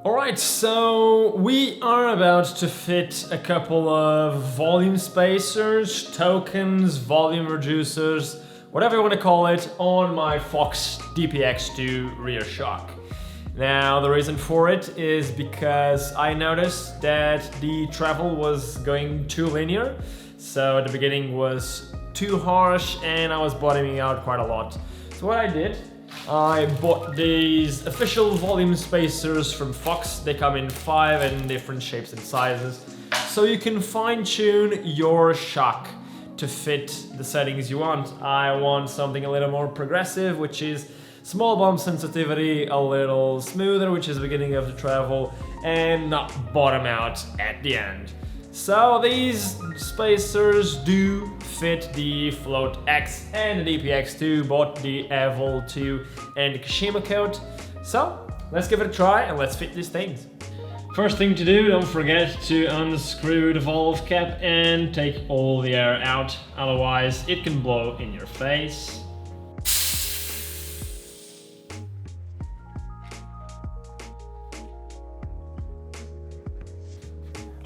Alright, so we are about to fit a couple of volume spacers, tokens, volume reducers, whatever you want to call it, on my FOX DPX2 rear shock. Now, the reason for it is because I noticed that the travel was going too linear, so the beginning was too harsh and I was bottoming out quite a lot. So what I did, I bought these official volume spacers from Fox. They come in 5 and different shapes and sizes, so you can fine-tune your shock to fit the settings you want. I want something a little more progressive, which is small bump sensitivity, a little smoother, which is the beginning of the travel, and not bottom out at the end. So these spacers do fit the Float X and the DPX2, both the Evol 2 and the Kashima coat. So let's give it a try and let's fit these things. First thing to do, don't forget to unscrew the valve cap and take all the air out, otherwise it can blow in your face.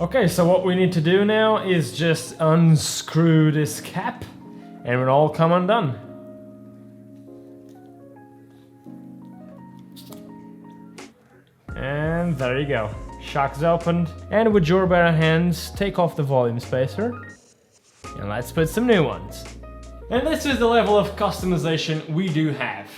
Okay, so what we need to do now is just unscrew this cap and it will all come undone. And there you go. Shock's opened. And with your bare hands, take off the volume spacer. And let's put some new ones. And this is the level of customization we do have.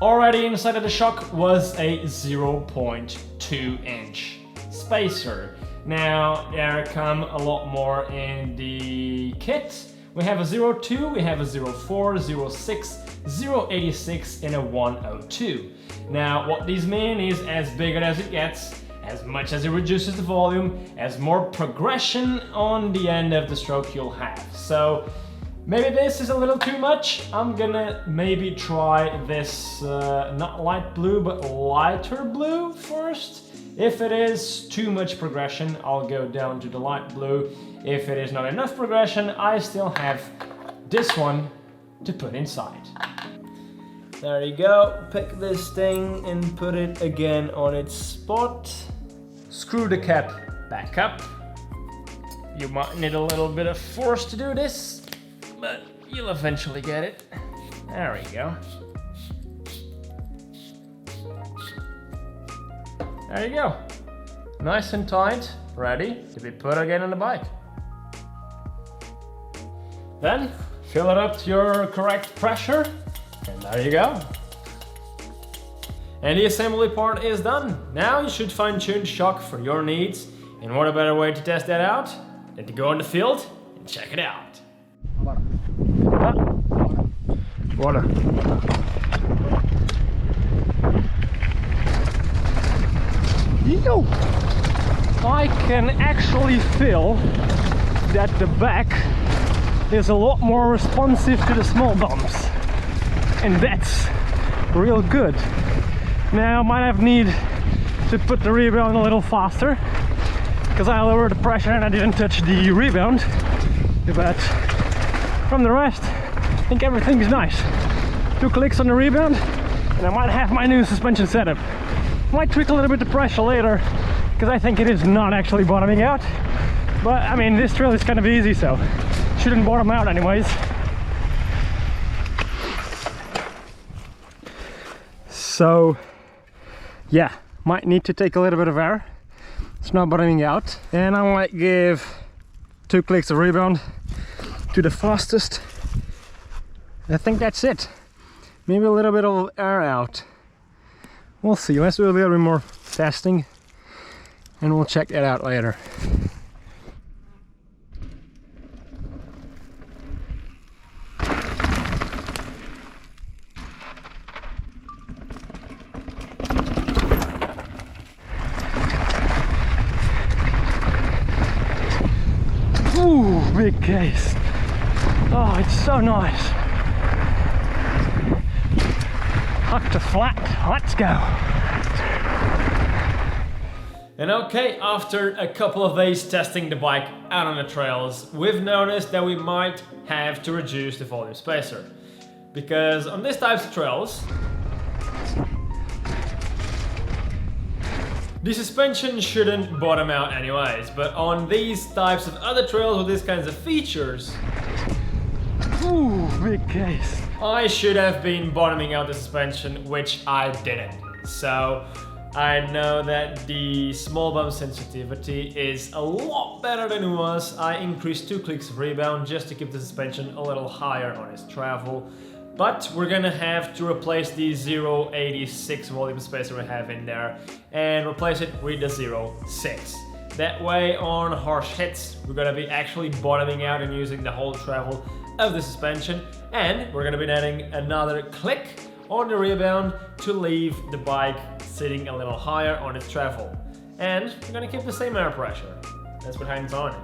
Already inside of the shock was a 0.2 inch spacer. Now, there come a lot more in the kit. We have a 02, we have a 04, 06, 086 and a 102. Now, what these mean is as bigger as it gets, as much as it reduces the volume, as more progression on the end of the stroke you'll have. So, maybe this is a little too much. I'm gonna maybe try this, not light blue, but lighter blue first. If it is too much progression, I'll go down to the light blue. If it is not enough progression, I still have this one to put inside. There you go. Pick this thing and put it again on its spot. Screw the cap back up. You might need a little bit of force to do this, but you'll eventually get it. There we go. There you go. Nice and tight, ready to be put again on the bike. Then fill it up to your correct pressure, and there you go. And the assembly part is done. Now you should fine-tune the shock for your needs, and what a better way to test that out than to go in the field and check it out. Water. Yo! I can actually feel that the back is a lot more responsive to the small bumps, and that's real good. Now I might have need to put the rebound a little faster because I lowered the pressure and I didn't touch the rebound, but from the rest I think everything's nice. 2 clicks on the rebound and I might have my new suspension setup. Might tweak a little bit the pressure later because I think it is not actually bottoming out, but I mean this trail is kind of easy, so shouldn't bottom out anyways. So yeah, might need to take a little bit of air. It's not bottoming out, and I might give 2 clicks of rebound to the fastest. I think that's it. Maybe a little bit of air out. We'll see. Let's do a little bit more testing and we'll check that out later. Ooh, big case. Oh, it's so nice. Up to flat, let's go. And okay, after a couple of days testing the bike out on the trails, we've noticed that we might have to reduce the volume spacer. Because on these types of trails, The suspension shouldn't bottom out anyways, but on these types of other trails with these kinds of features, Ooh, big case. I should have been bottoming out the suspension, which I didn't. So I know that the small bump sensitivity is a lot better than it was. I increased 2 clicks of rebound just to keep the suspension a little higher on its travel. But we're gonna have to replace the 0.86 volume spacer we have in there and replace it with the 0.6. That way on harsh hits, we're gonna be actually bottoming out and using the whole travel of the suspension, and we're gonna be adding another click on the rebound to leave the bike sitting a little higher on its travel. And we're gonna keep the same air pressure. That's what hangs on it.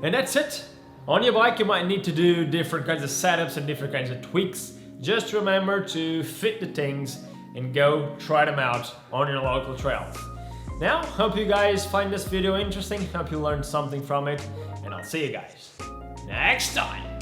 And that's it. On your bike you might need to do different kinds of setups and different kinds of tweaks. Just remember to fit the things and go try them out on your local trails. Now, hope you guys find this video interesting, hope you learned something from it, and I'll see you guys next time.